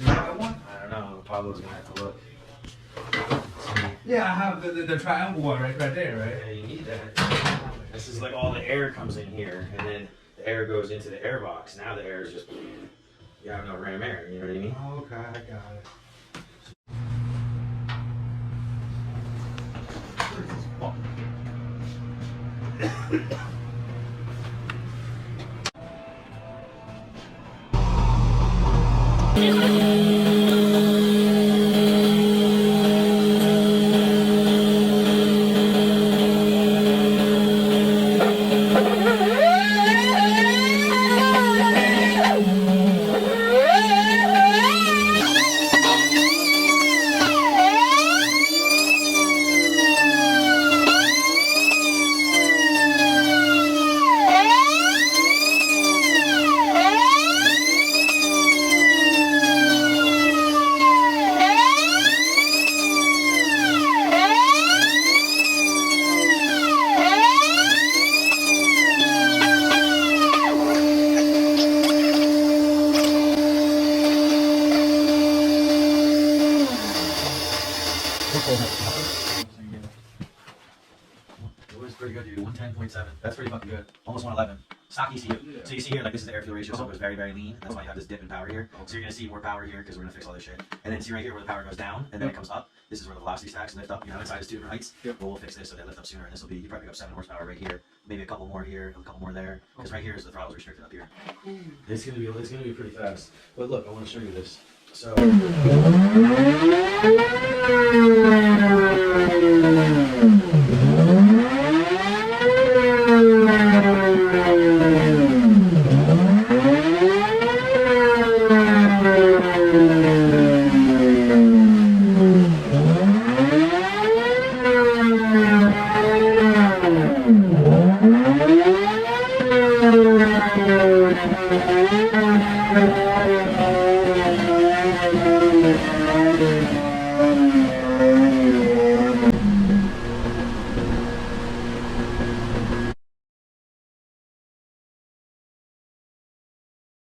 I don't know. Pablo's gonna have to look. Yeah, I have the triangle one right there, right? Yeah, you need that. This is like all the air comes in here, and then the air goes into the air box. Now the air is just, you have no ram air, you know what I mean? Okay, I got it. It was pretty good, dude. 110.7. That's pretty fucking good. Almost 111. Stock ECU. So you see here, like this is the air fuel ratio, so it goes very, very lean. That's why you have this dip in power here. So you're gonna see more power here because we're gonna fix all this shit. And then see right here where the power goes down and then it comes up. This is where the velocity stacks lift up. You know, inside is 2 different heights. Well, we'll fix this so they lift up sooner. And this will be, you probably pick up 7 horsepower right here. Maybe a couple more here, a couple more there. Because right here is the throttle's restricted up here. It's gonna be pretty fast. But look, I want to show you this. So.